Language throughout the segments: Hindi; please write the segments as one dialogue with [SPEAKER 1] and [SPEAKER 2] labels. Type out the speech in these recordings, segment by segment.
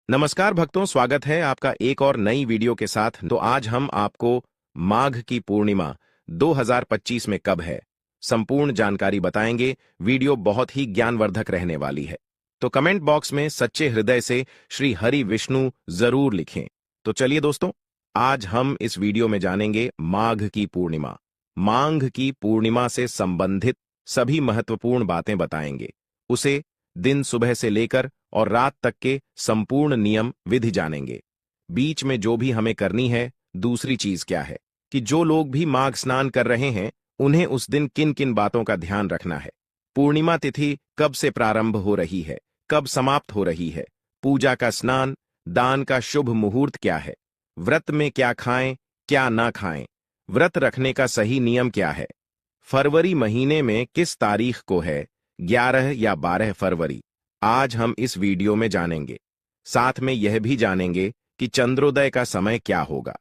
[SPEAKER 1] नमस्कार भक्तों, स्वागत है आपका एक और नई वीडियो के साथ। तो आज हम आपको माघ की पूर्णिमा 2025 में कब है, संपूर्ण जानकारी बताएंगे। वीडियो बहुत ही ज्ञानवर्धक रहने वाली है, तो कमेंट बॉक्स में सच्चे हृदय से श्री हरि विष्णु जरूर लिखें। तो चलिए दोस्तों, आज हम इस वीडियो में जानेंगे माघ की पूर्णिमा। माघ की पूर्णिमा से संबंधित सभी महत्वपूर्ण बातें बताएंगे। उसे दिन सुबह से लेकर और रात तक के संपूर्ण नियम विधि जानेंगे। बीच में जो भी हमें करनी है, दूसरी चीज क्या है कि जो लोग भी माघ स्नान कर रहे हैं उन्हें उस दिन किन किन बातों का ध्यान रखना है। पूर्णिमा तिथि कब से प्रारंभ हो रही है, कब समाप्त हो रही है, पूजा का स्नान, दान का शुभ मुहूर्त क्या है, व्रत में क्या खाएं क्या ना खाएं, व्रत रखने का सही नियम क्या है, फरवरी महीने में किस तारीख को है, 11 या 12 फरवरी, आज हम इस वीडियो में जानेंगे। साथ में यह भी जानेंगे कि चंद्रोदय का समय क्या होगा।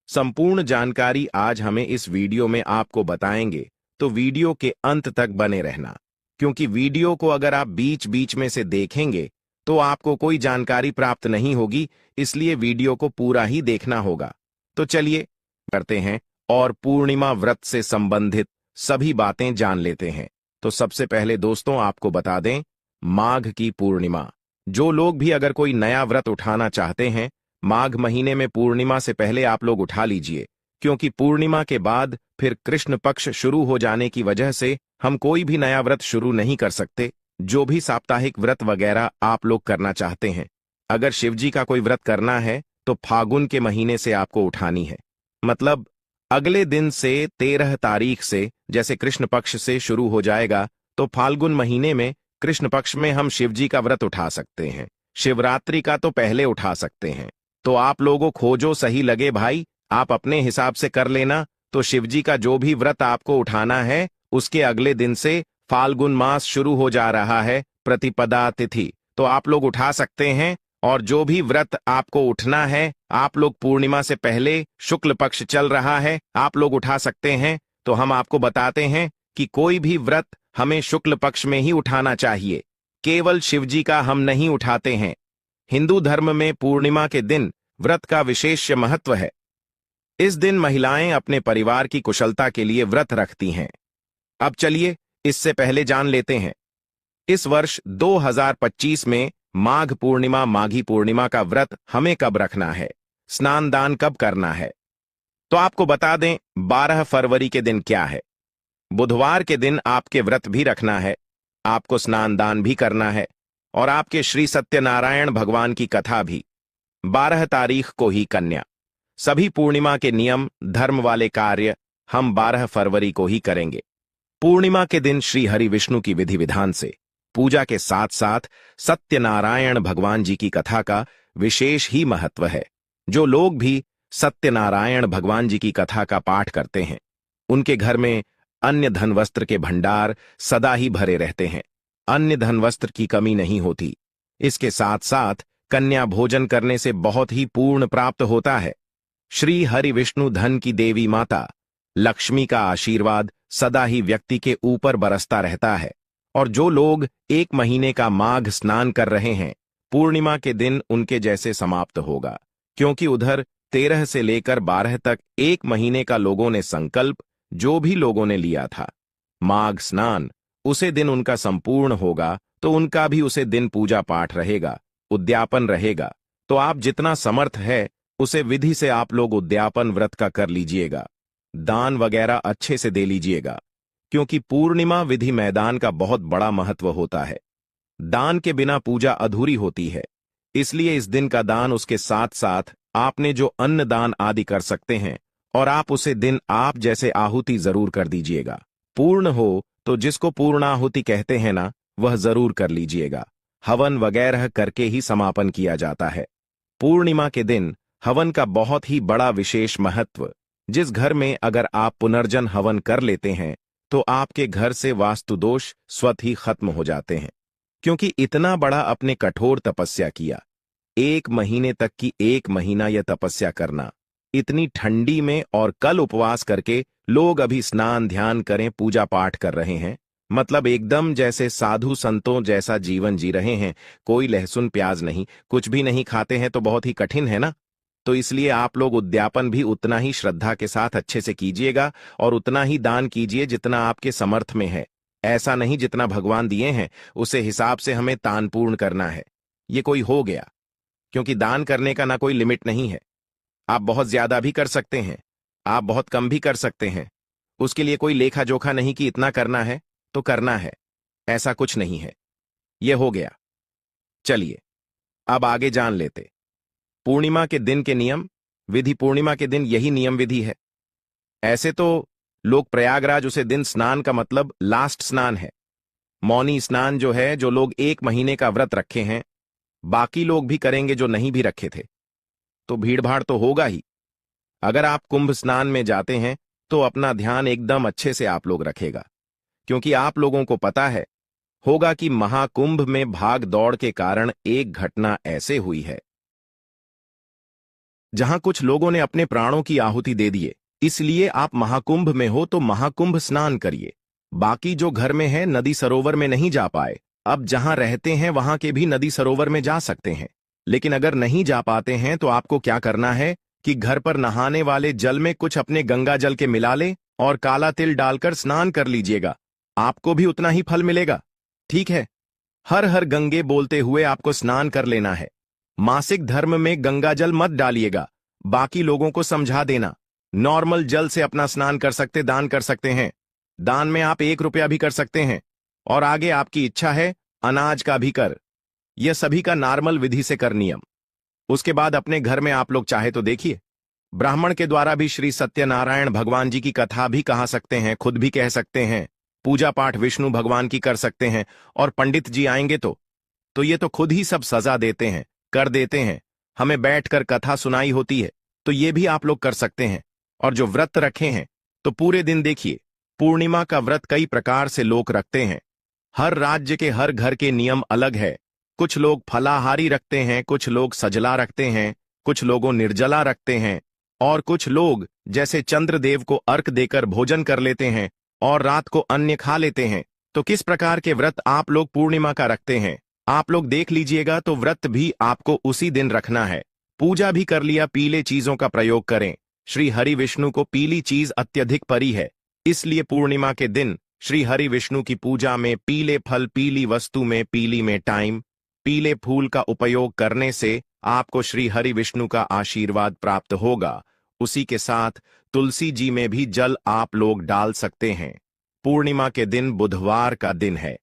[SPEAKER 1] संपूर्ण जानकारी आज हमें इस वीडियो में आपको बताएंगे, तो वीडियो के अंत तक बने रहना, क्योंकि वीडियो को अगर आप बीच बीच में से देखेंगे तो आपको कोई जानकारी प्राप्त नहीं होगी, इसलिए वीडियो को पूरा ही देखना होगा। तो चलिए करते हैं और पूर्णिमा व्रत से संबंधित सभी बातें जान लेते हैं। तो सबसे पहले दोस्तों आपको बता दें, माघ की पूर्णिमा, जो लोग भी अगर कोई नया व्रत उठाना चाहते हैं, माघ महीने में पूर्णिमा से पहले आप लोग उठा लीजिए, क्योंकि पूर्णिमा के बाद फिर कृष्ण पक्ष शुरू हो जाने की वजह से हम कोई भी नया व्रत शुरू नहीं कर सकते। जो भी साप्ताहिक व्रत वगैरह आप लोग करना चाहते हैं, अगर शिवजी का कोई व्रत करना है तो फागुन के महीने से आपको उठानी है। मतलब अगले दिन से 13 तारीख से, जैसे कृष्ण पक्ष से शुरू हो जाएगा, तो फाल्गुन महीने में कृष्ण पक्ष में हम शिवजी का व्रत उठा सकते हैं। शिवरात्रि का तो पहले उठा सकते हैं। तो आप लोगों खोजो सही लगे भाई, आप अपने हिसाब से कर लेना। तो शिवजी का जो भी व्रत आपको उठाना है, उसके अगले दिन से फाल्गुन मास शुरू हो जा रहा है, प्रतिपदा तिथि, तो आप लोग उठा सकते हैं। और जो भी व्रत आपको उठना है, आप लोग पूर्णिमा से पहले, शुक्ल पक्ष चल रहा है, आप लोग उठा सकते हैं। तो हम आपको बताते हैं कि कोई भी व्रत हमें शुक्ल पक्ष में ही उठाना चाहिए, केवल शिवजी का हम नहीं उठाते हैं। हिंदू धर्म में पूर्णिमा के दिन व्रत का विशेष महत्व है। इस दिन महिलाएं अपने परिवार की कुशलता के लिए व्रत रखती हैं। अब चलिए इससे पहले जान लेते हैं, इस वर्ष 2025 में माघ पूर्णिमा, माघी पूर्णिमा का व्रत हमें कब रखना है, स्नान दान कब करना है। तो आपको बता दें, 12 फरवरी के दिन क्या है। बुधवार के दिन आपके व्रत भी रखना है, आपको स्नान दान भी करना है, और आपके श्री सत्यनारायण भगवान की कथा भी। 12 तारीख को ही कन्या। सभी पूर्णिमा के नियम, धर्म वाले कार्य हम 12 फरवरी को ही करेंगे। पूर्णिमा के दिन श्री हरि विष्णु की विधि विधान से पूजा के साथ साथ सत्यनारायण भगवान जी की कथा का विशेष ही महत्व है। जो लोग भी सत्यनारायण भगवान जी की कथा का पाठ करते हैं, उनके घर में अन्य धन वस्त्र के भंडार सदा ही भरे रहते हैं, अन्य धन वस्त्र की कमी नहीं होती। इसके साथ साथ कन्या भोजन करने से बहुत ही पूर्ण प्राप्त होता है। श्री हरि विष्णु धन की देवी माता लक्ष्मी का आशीर्वाद सदा ही व्यक्ति के ऊपर बरसता रहता है। और जो लोग 1 महीने का माघ स्नान कर रहे हैं, पूर्णिमा के दिन उनके जैसे समाप्त होगा, क्योंकि उधर 13 से लेकर 12 तक 1 महीने का लोगों ने संकल्प, जो भी लोगों ने लिया था, माघ स्नान उसे दिन उनका संपूर्ण होगा, तो उनका भी उसे दिन पूजा पाठ रहेगा, उद्यापन रहेगा। तो आप जितना समर्थ है उसे विधि से आप लोग उद्यापन व्रत का कर लीजिएगा, दान वगैरह अच्छे से दे लीजिएगा, क्योंकि पूर्णिमा विधि मैदान का बहुत बड़ा महत्व होता है। दान के बिना पूजा अधूरी होती है, इसलिए इस दिन का दान, उसके साथ साथ आपने जो अन्न दान आदि कर सकते हैं, और आप उसे दिन आप जैसे आहुति जरूर कर दीजिएगा। पूर्ण हो तो जिसको पूर्णाहुति कहते हैं ना, वह जरूर कर लीजिएगा। हवन वगैरह करके ही समापन किया जाता है। पूर्णिमा के दिन हवन का बहुत ही बड़ा विशेष महत्व। जिस घर में अगर आप पुनर्जन हवन कर लेते हैं, तो आपके घर से वास्तु दोष स्वतः ही खत्म हो जाते हैं, क्योंकि इतना बड़ा अपने कठोर तपस्या किया, 1 महीने तक की 1 महीना यह तपस्या करना, इतनी ठंडी में, और कल उपवास करके लोग अभी स्नान ध्यान करें, पूजा पाठ कर रहे हैं, मतलब एकदम जैसे साधु संतों जैसा जीवन जी रहे हैं, कोई लहसुन प्याज नहीं, कुछ भी नहीं खाते हैं, तो बहुत ही कठिन है ना। तो इसलिए आप लोग उद्यापन भी उतना ही श्रद्धा के साथ अच्छे से कीजिएगा और उतना ही दान कीजिए जितना आपके समर्थ में है। ऐसा नहीं जितना भगवान दिए हैं उसे हिसाब से हमें तान पूर्ण करना है। ये कोई हो गया, क्योंकि दान करने का ना कोई लिमिट नहीं है। आप बहुत ज्यादा भी कर सकते हैं, आप बहुत कम भी कर सकते हैं। उसके लिए कोई लेखा जोखा नहीं कि इतना करना है तो करना है, ऐसा कुछ नहीं है। यह हो गया। चलिए अब आगे जान लेते पूर्णिमा के दिन के नियम विधि। पूर्णिमा के दिन यही नियम विधि है। ऐसे तो लोग प्रयागराज उसे दिन स्नान का मतलब लास्ट स्नान है। मौनी स्नान जो है, जो लोग 1 महीने का व्रत रखे हैं, बाकी लोग भी करेंगे जो नहीं भी रखे थे। तो भीड़भाड़ तो होगा ही। अगर आप कुंभ स्नान में जाते हैं तो अपना ध्यान एकदम अच्छे से आप लोग रखेगा, क्योंकि आप लोगों को पता है होगा कि महाकुंभ में भाग दौड़ के कारण एक घटना ऐसे हुई है जहां कुछ लोगों ने अपने प्राणों की आहुति दे दिए। इसलिए आप महाकुंभ में हो तो महाकुंभ स्नान करिए। बाकी जो घर में है, नदी सरोवर में नहीं जा पाए, अब जहां रहते हैं वहां के भी नदी सरोवर में जा सकते हैं। लेकिन अगर नहीं जा पाते हैं तो आपको क्या करना है कि घर पर नहाने वाले जल में कुछ अपने गंगा जल के मिला ले और काला तिल डालकर स्नान कर लीजिएगा। आपको भी उतना ही फल मिलेगा। ठीक है, हर हर गंगे बोलते हुए आपको स्नान कर लेना है। मासिक धर्म में गंगा जल मत डालिएगा, बाकी लोगों को समझा देना। नॉर्मल जल से अपना स्नान कर सकते, दान कर सकते हैं। दान में आप 1 रुपया भी कर सकते हैं, और आगे आपकी इच्छा है अनाज का भी कर। यह सभी का नॉर्मल विधि से कर नियम। उसके बाद अपने घर में आप लोग चाहे तो देखिए, ब्राह्मण के द्वारा भी श्री सत्यनारायण भगवान जी की कथा भी कहा सकते हैं, खुद भी कह सकते हैं। पूजा पाठ विष्णु भगवान की कर सकते हैं, और पंडित जी आएंगे तो ये तो खुद ही सब सजा देते हैं, कर देते हैं। हमें बैठकर कथा सुनाई होती है, तो ये भी आप लोग कर सकते हैं। और जो व्रत रखे हैं तो पूरे दिन देखिए। पूर्णिमा का व्रत कई प्रकार से लोग रखते हैं। हर राज्य के हर घर के नियम अलग है। कुछ लोग फलाहारी रखते हैं, कुछ लोग सजला रखते हैं, कुछ लोगों निर्जला रखते हैं, और कुछ लोग जैसे चंद्रदेव को अर्घ देकर भोजन कर लेते हैं और रात को अन्न खा लेते हैं। तो किस प्रकार के व्रत आप लोग पूर्णिमा का रखते हैं आप लोग देख लीजिएगा। तो व्रत भी आपको उसी दिन रखना है। पूजा भी कर लिया, पीले चीजों का प्रयोग करें। श्री हरि विष्णु को पीली चीज अत्यधिक परी है, इसलिए पूर्णिमा के दिन श्री हरि विष्णु की पूजा में पीले फल, पीली वस्तु में, पीली में टाइम, पीले फूल का उपयोग करने से आपको श्री हरि विष्णु का आशीर्वाद प्राप्त होगा। उसी के साथ तुलसी जी में भी जल आप लोग डाल सकते हैं। पूर्णिमा के दिन बुधवार का दिन है।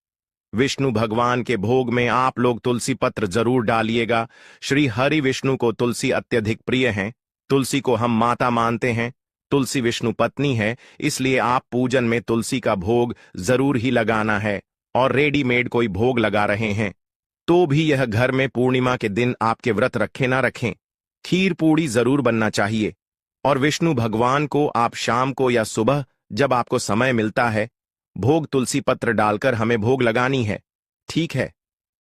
[SPEAKER 1] विष्णु भगवान के भोग में आप लोग तुलसी पत्र जरूर डालिएगा। श्री हरि विष्णु को तुलसी अत्यधिक प्रिय है। तुलसी को हम माता मानते हैं। तुलसी विष्णु पत्नी है, इसलिए आप पूजन में तुलसी का भोग जरूर ही लगाना है। और रेडीमेड कोई भोग लगा रहे हैं तो भी यह घर में पूर्णिमा के दिन आपके व्रत रखें ना रखें, खीर पूड़ी जरूर बनना चाहिए। और विष्णु भगवान को आप शाम को या सुबह जब आपको समय मिलता है, भोग तुलसी पत्र डालकर हमें भोग लगानी है। ठीक है,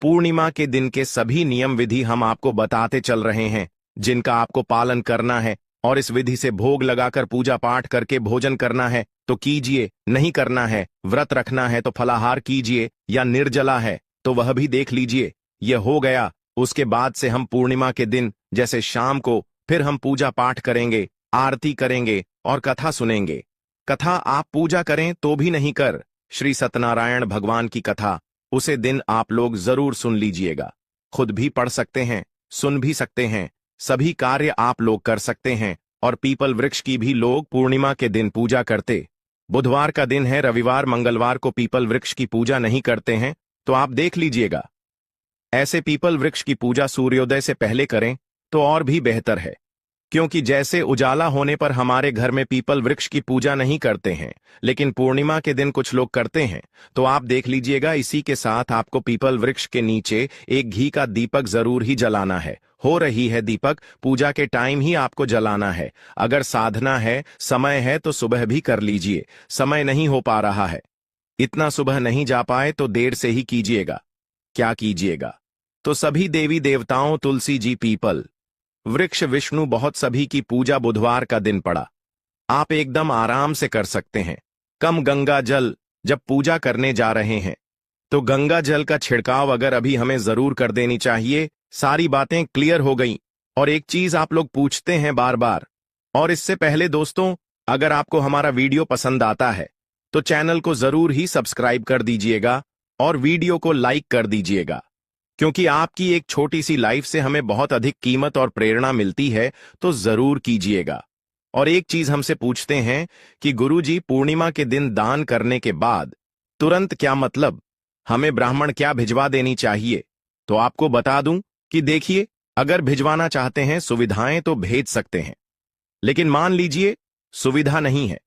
[SPEAKER 1] पूर्णिमा के दिन के सभी नियम विधि हम आपको बताते चल रहे हैं, जिनका आपको पालन करना है। और इस विधि से भोग लगाकर पूजा पाठ करके भोजन करना है तो कीजिए, नहीं करना है, व्रत रखना है तो फलाहार कीजिए, या निर्जला है तो वह भी देख लीजिए। यह हो गया। उसके बाद से हम पूर्णिमा के दिन जैसे शाम को फिर हम पूजा पाठ करेंगे, आरती करेंगे और कथा सुनेंगे। कथा आप पूजा करें तो भी नहीं कर, श्री सत्यनारायण भगवान की कथा उसे दिन आप लोग जरूर सुन लीजिएगा। खुद भी पढ़ सकते हैं, सुन भी सकते हैं, सभी कार्य आप लोग कर सकते हैं। और पीपल वृक्ष की भी लोग पूर्णिमा के दिन पूजा करते। बुधवार का दिन है, रविवार मंगलवार को पीपल वृक्ष की पूजा नहीं करते हैं, तो आप देख लीजिएगा। ऐसे पीपल वृक्ष की पूजा सूर्योदय से पहले करें तो और भी बेहतर है, क्योंकि जैसे उजाला होने पर हमारे घर में पीपल वृक्ष की पूजा नहीं करते हैं, लेकिन पूर्णिमा के दिन कुछ लोग करते हैं, तो आप देख लीजिएगा। इसी के साथ आपको पीपल वृक्ष के नीचे एक घी का दीपक जरूर ही जलाना है। हो रही है दीपक, पूजा के टाइम ही आपको जलाना है। अगर साधना है, समय है तो सुबह भी कर लीजिए। समय नहीं हो पा रहा है, इतना सुबह नहीं जा पाए तो देर से ही कीजिएगा। क्या कीजिएगा? तो सभी देवी देवताओं, तुलसी जी, पीपल वृक्ष, विष्णु, बहुत सभी की पूजा बुधवार का दिन पड़ा। आप एकदम आराम से कर सकते हैं। कम गंगा जल जब पूजा करने जा रहे हैं तो गंगा जल का छिड़काव अगर अभी हमें जरूर कर देनी चाहिए। सारी बातें क्लियर हो गई। और एक चीज आप लोग पूछते हैं बार बार, और इससे पहले दोस्तों, अगर आपको हमारा वीडियो पसंद आता है तो चैनल को जरूर ही सब्सक्राइब कर दीजिएगा और वीडियो को लाइक कर दीजिएगा, क्योंकि आपकी एक छोटी सी लाइफ से हमें बहुत अधिक कीमत और प्रेरणा मिलती है, तो जरूर कीजिएगा। और एक चीज हमसे पूछते हैं कि गुरुजी, पूर्णिमा के दिन दान करने के बाद तुरंत क्या मतलब, हमें ब्राह्मण क्या भिजवा देनी चाहिए? तो आपको बता दूं कि देखिए, अगर भिजवाना चाहते हैं सुविधाएं तो भेज सकते हैं, लेकिन मान लीजिए सुविधा नहीं है,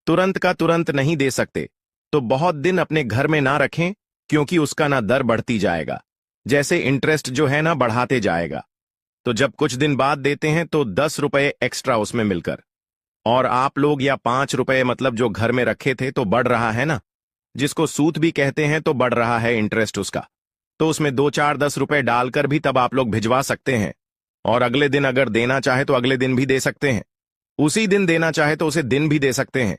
[SPEAKER 1] तुरंत का तुरंत नहीं दे सकते, तो बहुत दिन अपने घर में ना रखें, क्योंकि उसका ना दर बढ़ती जाएगा, जैसे इंटरेस्ट जो है ना बढ़ाते जाएगा। तो जब कुछ दिन बाद देते हैं तो 10 रुपए एक्स्ट्रा उसमें मिलकर, और आप लोग या 5 रुपए मतलब जो घर में रखे थे तो बढ़ रहा है ना, जिसको सूत भी कहते हैं, तो बढ़ रहा है इंटरेस्ट उसका, तो उसमें 2-4-10 रुपए डालकर भी तब आप लोग भिजवा सकते हैं। और अगले दिन अगर देना चाहे तो अगले दिन भी दे सकते हैं, उसी दिन देना चाहे तो उसे दिन भी दे सकते हैं,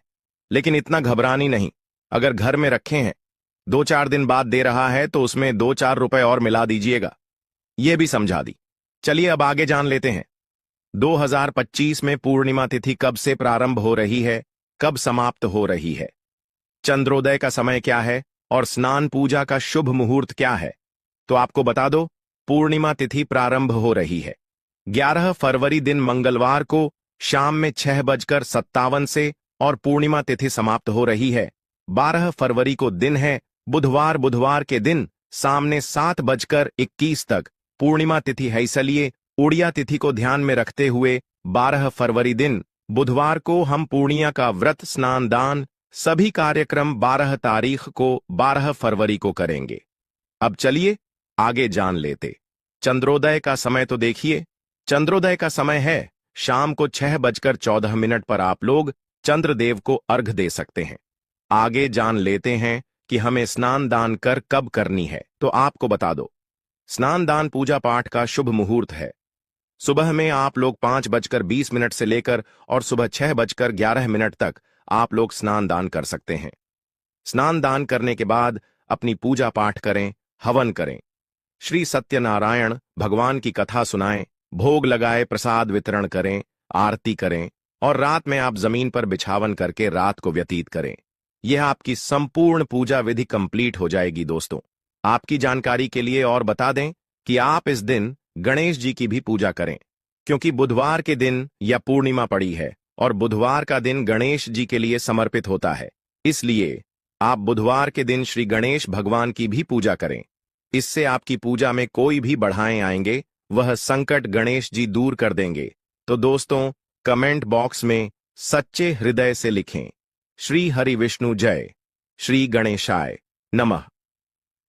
[SPEAKER 1] लेकिन इतना घबरानी नहीं। अगर घर में रखे हैं, 2-4 दिन बाद दे रहा है तो उसमें 2-4 रुपए और मिला दीजिएगा। यह भी समझा दी। चलिए अब आगे जान लेते हैं। 2025 में पूर्णिमा तिथि कब से प्रारंभ हो रही है, कब समाप्त हो रही है, चंद्रोदय का समय क्या है और स्नान पूजा का शुभ मुहूर्त क्या है? तो आपको बता दो, पूर्णिमा तिथि प्रारंभ हो रही है 11 फरवरी दिन मंगलवार को शाम में 6:57 से, और पूर्णिमा तिथि समाप्त हो रही है 12 फरवरी को दिन है बुधवार के दिन सामने 7:21 तक पूर्णिमा तिथि है, इसलिए उड़िया तिथि को ध्यान में रखते हुए 12 फरवरी दिन बुधवार को हम पूर्णिया का व्रत, स्नान, दान सभी कार्यक्रम 12 तारीख को 12 फरवरी को करेंगे। अब चलिए आगे जान लेते। चंद्रोदय का समय तो देखिए, चंद्रोदय का समय है शाम को 6:14 पर आप लोग चंद्रदेव को अर्घ दे सकते हैं। आगे जान लेते हैं कि हमें स्नान दान कर कब करनी है, तो आपको बता दो, स्नान दान पूजा पाठ का शुभ मुहूर्त है सुबह में आप लोग 5:20 से लेकर और सुबह 6:11 तक आप लोग स्नान दान कर सकते हैं। स्नान दान करने के बाद अपनी पूजा पाठ करें, हवन करें, श्री सत्यनारायण भगवान की कथा सुनाएं, भोग लगाए, प्रसाद वितरण करें, आरती करें, और रात में आप जमीन पर बिछावन करके रात को व्यतीत करें। यह आपकी संपूर्ण पूजा विधि कंप्लीट हो जाएगी। दोस्तों, आपकी जानकारी के लिए और बता दें कि आप इस दिन गणेश जी की भी पूजा करें, क्योंकि बुधवार के दिन या पूर्णिमा पड़ी है और बुधवार का दिन गणेश जी के लिए समर्पित होता है, इसलिए आप बुधवार के दिन श्री गणेश भगवान की भी पूजा करें। इससे आपकी पूजा में कोई भी बढ़ाएं आएंगे, वह संकट गणेश जी दूर कर देंगे। तो दोस्तों, कमेंट बॉक्स में सच्चे हृदय से लिखें, श्री हरि विष्णु जय, श्री गणेशाय नमः।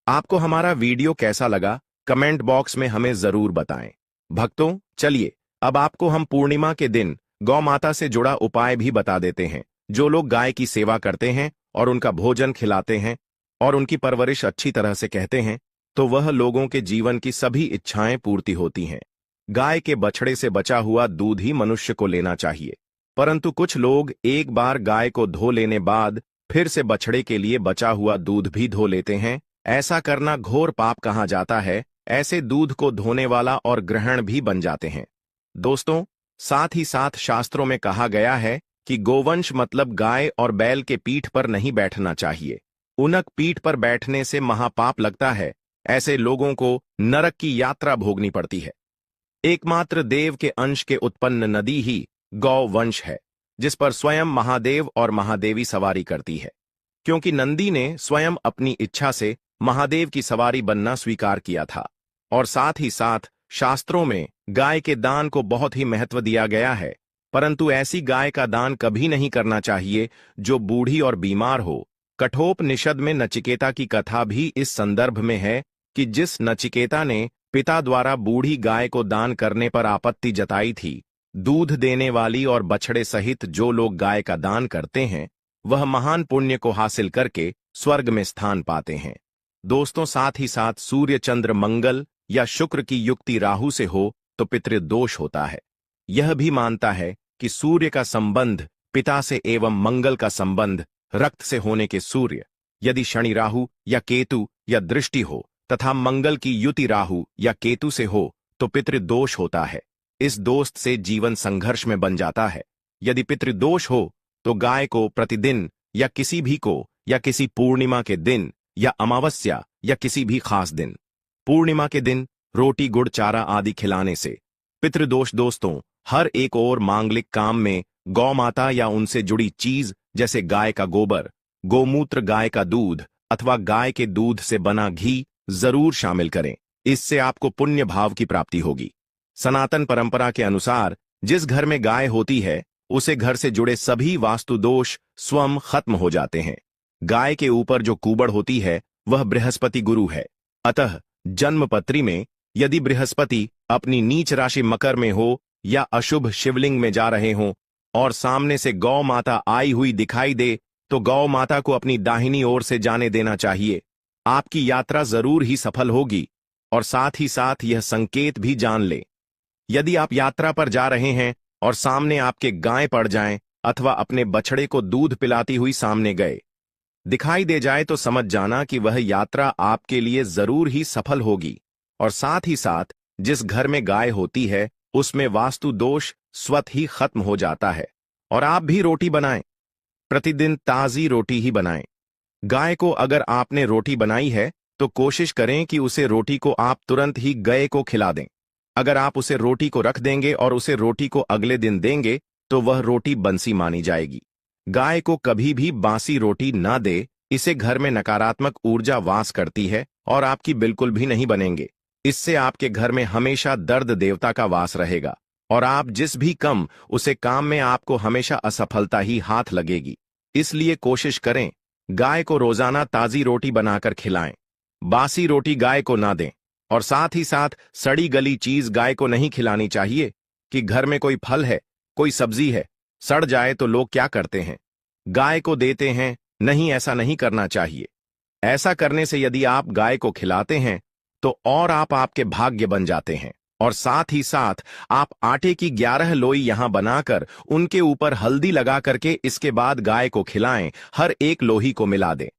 [SPEAKER 1] आपको हमारा वीडियो कैसा लगा, कमेंट बॉक्स में हमें जरूर बताएं। भक्तों, चलिए अब आपको हम पूर्णिमा के दिन गौ माता से जुड़ा उपाय भी बता देते हैं। जो लोग गाय की सेवा करते हैं और उनका भोजन खिलाते हैं और उनकी परवरिश अच्छी तरह से कहते हैं, तो वह लोगों के जीवन की सभी इच्छाएं पूर्ति होती हैं। गाय के बछड़े से बचा हुआ दूध ही मनुष्य को लेना चाहिए, परंतु कुछ लोग एक बार गाय को धो लेने बाद फिर से बछड़े के लिए बचा हुआ दूध भी धो लेते हैं। ऐसा करना घोर पाप कहा जाता है। ऐसे दूध को धोने वाला और ग्रहण भी बन जाते हैं। दोस्तों, साथ ही साथ शास्त्रों में कहा गया है कि गोवंश मतलब गाय और बैल के पीठ पर नहीं बैठना चाहिए। उनक पीठ पर बैठने से महापाप लगता है। ऐसे लोगों को नरक की यात्रा भोगनी पड़ती है। एकमात्र देव के अंश के उत्पन्न नदी ही गौवंश है, जिस पर स्वयं महादेव और महादेवी सवारी करती है। क्योंकि नंदी ने स्वयं अपनी इच्छा से महादेव की सवारी बनना स्वीकार किया था, और साथ ही साथ शास्त्रों में गाय के दान को बहुत ही महत्व दिया गया है। परंतु ऐसी गाय का दान कभी नहीं करना चाहिए जो बूढ़ी और बीमार हो। कठोपनिषद में नचिकेता की कथा भी इस संदर्भ में है कि जिस नचिकेता ने पिता द्वारा बूढ़ी गाय को दान करने पर आपत्ति जताई थी, दूध देने वाली और बछड़े सहित जो लोग गाय का दान करते हैं, वह महान पुण्य को हासिल करके स्वर्ग में स्थान पाते हैं। दोस्तों, साथ ही साथ सूर्य, चंद्र, मंगल या शुक्र की युक्ति राहु से हो तो पितृदोष होता है। यह भी मानता है कि सूर्य का संबंध पिता से एवं मंगल का संबंध रक्त से होने के सूर्य यदि शनि राहु या केतु या दृष्टि हो तथा मंगल की युति राहु या केतु से हो तो पितृदोष होता है। इस दोस्त से जीवन संघर्ष में बन जाता है। यदि पितृदोष हो तो गाय को प्रतिदिन या किसी भी को या किसी पूर्णिमा के दिन या अमावस्या या किसी भी खास दिन, पूर्णिमा के दिन रोटी गुड़ चारा आदि खिलाने से पितृदोष दोस्तों हर एक और मांगलिक काम में गौ माता या उनसे जुड़ी चीज जैसे गाय का गोबर, गोमूत्र, गाय का दूध अथवा गाय के दूध से बना घी जरूर शामिल करें। इससे आपको पुण्य भाव की प्राप्ति होगी। सनातन परंपरा के अनुसार जिस घर में गाय होती है उसे घर से जुड़े सभी वास्तु दोष स्वयं खत्म हो जाते हैं। गाय के ऊपर जो कुबड़ होती है वह बृहस्पति गुरु है। अतः जन्मपत्री में यदि बृहस्पति अपनी नीच राशि मकर में हो या अशुभ शिवलिंग में जा रहे हों और सामने से गौ माता आई हुई दिखाई दे तो गौ माता को अपनी दाहिनी ओर से जाने देना चाहिए। आपकी यात्रा जरूर ही सफल होगी। और साथ ही साथ यह संकेत भी जान ले, यदि आप यात्रा पर जा रहे हैं और सामने आपके गाय पड़ जाएं अथवा अपने बछड़े को दूध पिलाती हुई सामने गए दिखाई दे जाए तो समझ जाना कि वह यात्रा आपके लिए जरूर ही सफल होगी। और साथ ही साथ जिस घर में गाय होती है उसमें वास्तु दोष स्वतः ही खत्म हो जाता है। और आप भी रोटी बनाएं, प्रतिदिन ताजी रोटी ही बनाएं। गाय को अगर आपने रोटी बनाई है तो कोशिश करें कि उसे रोटी को आप तुरंत ही गाय को खिला दें। अगर आप उसे रोटी को रख देंगे और उसे रोटी को अगले दिन देंगे तो वह रोटी बंसी मानी जाएगी। गाय को कभी भी बासी रोटी ना दे, इसे घर में नकारात्मक ऊर्जा वास करती है और आपकी बिल्कुल भी नहीं बनेंगे। इससे आपके घर में हमेशा दर्द देवता का वास रहेगा और आप जिस भी कम उसे काम में आपको हमेशा असफलता ही हाथ लगेगी। इसलिए कोशिश करें गाय को रोजाना ताजी रोटी बनाकर खिलाएं। बासी रोटी गाय को ना दें और साथ ही साथ सड़ी गली चीज गाय को नहीं खिलानी चाहिए। कि घर में कोई फल है, कोई सब्जी है, सड़ जाए तो लोग क्या करते हैं, गाय को देते हैं। नहीं, ऐसा नहीं करना चाहिए। ऐसा करने से यदि आप गाय को खिलाते हैं तो और आप आपके भाग्य बन जाते हैं। और साथ ही साथ आप आटे की 11 लोई यहां बनाकर उनके ऊपर हल्दी लगा करके इसके बाद गाय को खिलाएं। हर एक लोही को मिला दें।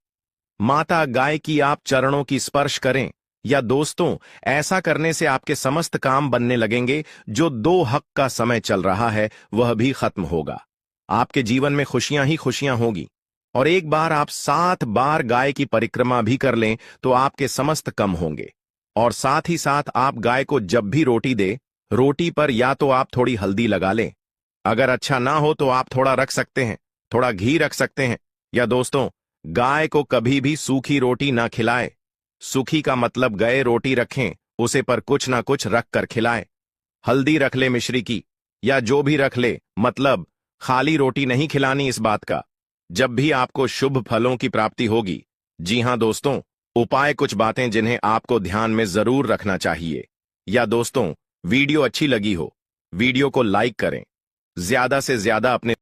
[SPEAKER 1] माता गाय की आप चरणों की स्पर्श करें। या दोस्तों, ऐसा करने से आपके समस्त काम बनने लगेंगे। जो 2 हक का समय चल रहा है वह भी खत्म होगा। आपके जीवन में खुशियां ही खुशियां होगी। और एक बार आप 7 बार गाय की परिक्रमा भी कर लें तो आपके समस्त कम होंगे। और साथ ही साथ आप गाय को जब भी रोटी दे, रोटी पर या तो आप थोड़ी हल्दी लगा लें, अगर अच्छा ना हो तो आप थोड़ा रख सकते हैं, थोड़ा घी रख सकते हैं। या दोस्तों, गाय को कभी भी सूखी रोटी ना खिलाए। सूखी का मतलब गए रोटी रखें, उसे पर कुछ ना कुछ रख कर खिलाए। हल्दी रख ले मिश्री की या जो भी रख ले, मतलब खाली रोटी नहीं खिलानी। इस बात का जब भी आपको शुभ फलों की प्राप्ति होगी। जी हां दोस्तों, उपाय कुछ बातें जिन्हें आपको ध्यान में जरूर रखना चाहिए। या दोस्तों, वीडियो अच्छी लगी हो, वीडियो को लाइक करें, ज्यादा से ज्यादा अपने